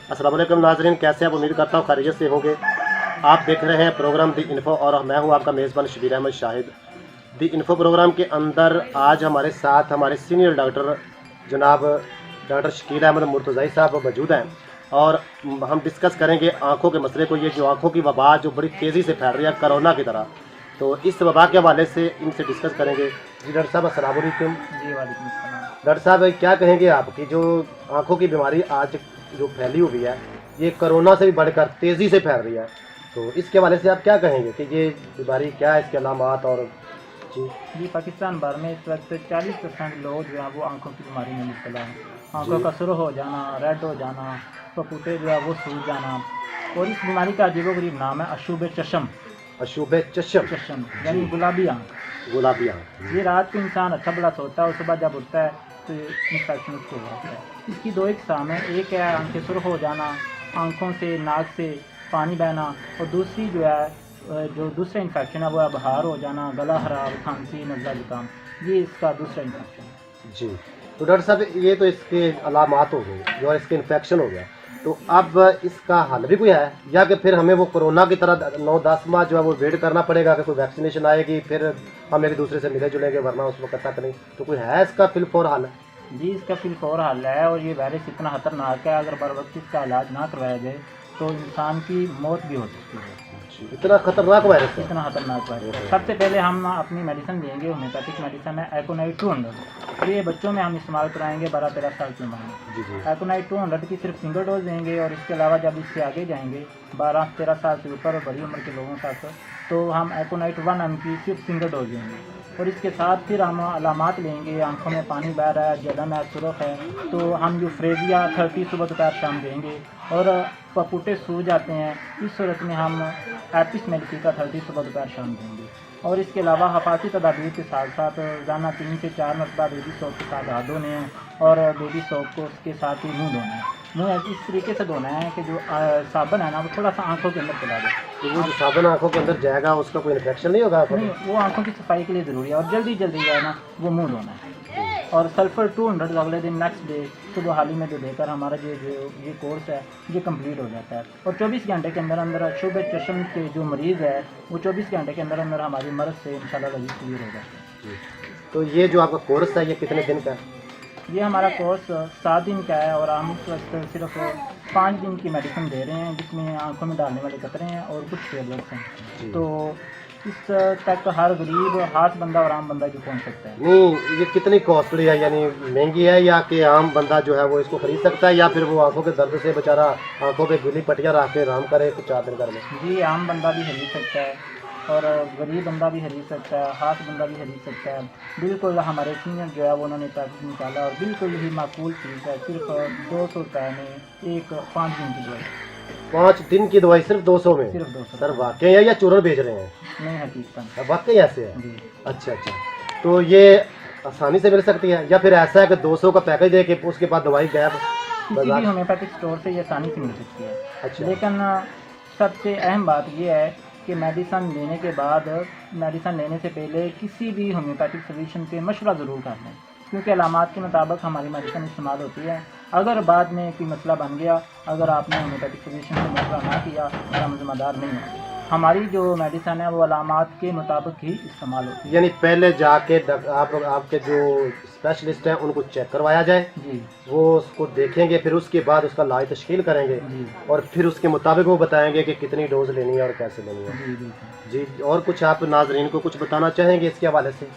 अस्सलाम वालेकुम नाज़रीन, कैसे आप? उम्मीद करता हूँ खैरियत से होंगे। आप देख रहे हैं प्रोग्राम दी इन्फो और मैं हूँ आपका मेज़बान शबीर अहमद शाहिद। दी इन्फो प्रोग्राम के अंदर आज हमारे साथ हमारे सीनियर डॉक्टर जनाब डॉक्टर शकील अहमद मुर्तज़ाई साहब मौजूद हैं और हम डिस्कस करेंगे आँखों के मसले को। ये जो आँखों की वबा जो बड़ी तेज़ी से फैल रही है कोरोना की तरह, तो इस वबा के हवाले से इनसे डिस्कस करेंगे। जी डॉक्टर साहब अस्सलाम वालेकुम। जी वालेकुम सलाम। डॉक्टर साहब क्या कहेंगे आप कि जो आँखों की बीमारी आज जो फैली हुई है ये कोरोना से भी बढ़कर तेज़ी से फैल रही है, तो इसके हवाले से आप क्या कहेंगे कि ये बीमारी क्या है, इसके अलामात? और जी पाकिस्तान भर में इस वक्त 40% लोग जो है वो आंखों की बीमारी में मुब्तला हैं। आंखों का सुरख हो जाना, रेड हो जाना, पपुटे जो है वो सूज जाना। और इस बीमारी का अजीबोगरीब नाम है अशुभ चशम। अशुभ चशम चशम यानी गुलाबी आँख। गुलाबी आँख। ये रात को इंसान अच्छा भला सोता है और सुबह जब उठता है तो इन्फेक्शन उसको हो जाता है। इसकी दो इकसाम है, एक है आंखें सुरख हो जाना, आँखों से नाक से पानी बहना, और दूसरी जो है जो दूसरा इन्फेक्शन है वो है बुखार हो जाना, गला खराब, खांसी, नज़ला जुकाम। ये इसका दूसरा इन्फेक्शन है। जी, तो डॉक्टर साहब ये तो इसके अलामात हो गए जो इसके इन्फेक्शन हो गया, तो अब इसका हल भी कोई है या कि फिर हमें वो कोरोना की तरह 9-10 माह जो है वो वेट करना पड़ेगा कि कोई वैक्सीनेशन आएगी फिर हम एक दूसरे से मिले जुलेंगे, वरना उस वक्त तक नहीं? तो कोई है इसका फिल फॉर हल? जी इसका फिल फौर हल है, और ये वायरस इतना खतरनाक है, अगर बर वक्त इसका इलाज ना करवाया जाए तो इंसान की मौत भी हो सकती है। इतना खतरनाक वायरस है? इतना खतरनाक वायरस है। सबसे पहले हम अपनी मेडिसिन देंगे, होम्योपैथिक मेडिसिन है एकोनाइट 200। ये बच्चों में हम इस्तेमाल कराएंगे 12-13 साल की उम्र में। जी जी। एकोनाइट 200 की सिर्फ सिंगल डोज देंगे, और इसके अलावा जब इससे आगे जाएंगे 12-13 साल से ऊपर और बड़ी उम्र के लोगों तक, तो हम एकोनाइट 1 की सिर्फ सिंगल डोज देंगे। और इसके साथ फिर हम अलामात लेंगे, आंखों में पानी बह रहा है, जलन है, सुरख है, तो हम यूफ्रेजिया 30 सुबह दोपहर शाम देंगे। और पपुटे सूज जाते हैं, इस सूरत में हम एपिस मेलिफिका 30 सुबह दोपहर शाम देंगे। और इसके अलावा हफाजी तदाबीर के साथ साथ रोज़ाना 3 से 4 मरतबा बेबी सोप के साथ हाथ धोने हैं, और बेबी सोप को उसके साथ ही मुँह धोना है। मुँह इस तरीके से धोना है कि जो साबुन है ना वो थोड़ा सा आंखों के अंदर चला जाए। तो वो जो साबुन आँखों के अंदर जाएगा उसका कोई इन्फेक्शन नहीं होगा? नहीं, वो आंखों की सफाई के लिए ज़रूरी है, और जल्दी जो है ना वो मुँह धोना है। और सल्फर 200 अगले दिन नेक्स्ट डे सुबह हाली में जो देकर हमारा ये कोर्स है ये कंप्लीट हो जाता है। और 24 घंटे के अंदर अंदर शुभ चशम के जो मरीज़ है वो 24 घंटे के अंदर अंदर हमारी मर्ज़ से इंशाल्लाह वज़ीफ़ क्लियर हो जाता है। तो ये जो आपका कोर्स है ये कितने दिन का है? ये हमारा कोर्स 7 दिन का है, और हम इस वक्त सिर्फ 5 दिन की मेडिसिन दे रहे हैं, जिसमें आंखों में डालने वाले कतरे हैं और कुछ टेबलेट्स हैं। तो इस तक हर गरीब हाथ बंदा और आम बंदा जो पहुंच सकता है। नहीं, ये कितनी कॉस्टली है, यानी महंगी है, या कि आम बंदा जो है वो इसको खरीद सकता है, या फिर वो आंखों के दर्द से बेचारा आंखों पे गिली पट्टियाँ रख के आराम करे कुछ 4 दिन कर ले? जी आम बंदा भी खरीद सकता है, और गरीब बंदा भी खरीद सकता है, हाथ बंदा भी खरीद सकता है। बिल्कुल हमारे सीनियर जो है वो उन्होंने पैकेज निकाला, और बिल्कुल ही माकूल चीज़ है, सिर्फ 200 रुपये में एक 5 दिन की दवाई। 5 दिन की दवाई सिर्फ 200 में? सिर्फ 200। सर वाकई है या चूरन बेच रहे हैं? नहीं, हकीकतन वाकई ऐसे है? जी। अच्छा अच्छा, तो ये आसानी से मिल सकती है या फिर ऐसा है कि 200 का पैकेज दे के उसके बाद दवाई गैप किसी भी होम्योपैथिक स्टोर से ये आसानी से मिल सकती है? अच्छा। लेकिन सबसे अहम बात यह है कि मेडिसन लेने के बाद, मेडिसन लेने से पहले किसी भी होम्योपैथिक फिजिशियन से मशवरा ज़रूर कर लें, क्योंकि अलामात के मुताबिक हमारी मेडिसिन इस्तेमाल होती है। अगर बाद में कोई मसला बन गया, अगर आपने होम्योपैथिक फिजिशियन से मशवरा ना किया तो हम ज़िम्मेदार नहीं होंगे। हमारी जो मेडिसिन है वो अलामात के मुताबिक ही इस्तेमाल होती है। यानी पहले जाके आपके जो स्पेशलिस्ट हैं उनको चेक करवाया जाए जी, वो उसको देखेंगे, फिर उसके बाद उसका इलाज तश्कील करेंगे जी, और फिर उसके मुताबिक वो बताएंगे कि कितनी डोज लेनी है और कैसे लेनी है। जी, बिल्कुल। जी, और कुछ आप नाजरीन को कुछ बताना चाहेंगे इसके हवाले से?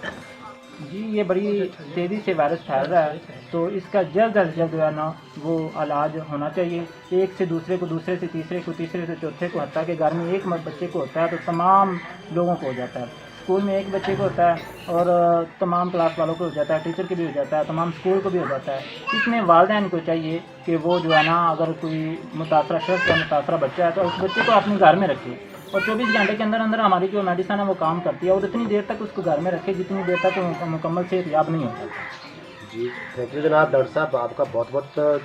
जी ये बड़ी तेज़ी से वायरस फैल रहा है, तो इसका जल्द अज जल्द जो है ना वो इलाज होना चाहिए। एक से दूसरे को, दूसरे से तीसरे को, तीसरे से चौथे को, हत्ता कि घर में एक बच्चे को होता है तो तमाम लोगों को हो जाता है। स्कूल में एक बच्चे को होता है और तमाम क्लास वालों को हो जाता है, टीचर के भी हो जाता है, तमाम स्कूल को भी हो जाता है। इसमें वालिदैन को चाहिए कि वो जो है ना, अगर कोई मुतासरा शख्स या मुतासरा बच्चा है तो उस बच्चे को अपने घर में रखे, और 24 घंटे के अंदर अंदर हमारी जो मेडिसिन है वो काम करती है, और इतनी देर तक उसको घर में रखे जितनी देर तक वो मुकम्मल सेहतयाब नहीं होता। जी थैंक यू जनाब। डॉक्टर साहब आपका बहुत बहुत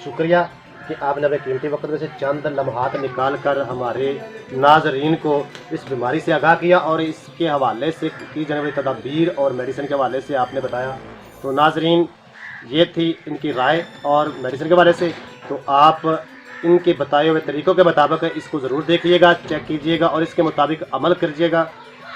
शुक्रिया कि आपने अपने कीमती वक्त में से चंद लम्हात निकाल कर हमारे नाजरीन को इस बीमारी से आगाह किया और इसके हवाले से की जाने वाली तदाबीर और मेडिसिन के हवाले से आपने बताया। तो नाजरीन ये थी इनकी राय और मेडिसिन के हवाले से। तो आप इनके बताए हुए तरीक़ों के मुताबिक है, इसको ज़रूर देखिएगा, चेक कीजिएगा और इसके मुताबिक अमल कीजिएगा।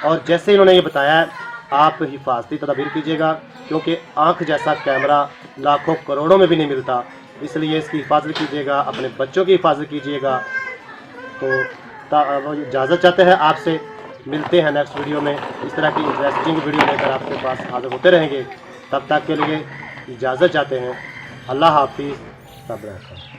और जैसे इन्होंने ये बताया है, आप हिफाजती तदबीर कीजिएगा, क्योंकि आँख जैसा कैमरा लाखों करोड़ों में भी नहीं मिलता, इसलिए इसकी हिफाजत कीजिएगा, अपने बच्चों की हिफाजत कीजिएगा। तो इजाज़त चाहते हैं आपसे, मिलते हैं नेक्स्ट वीडियो में। इस तरह की इंटरेस्टिंग वीडियो लेकर आपके पास हाजिर होते रहेंगे। तब तक के लिए इजाज़त चाहते हैं। अल्लाह हाफिज़। सब रहता है।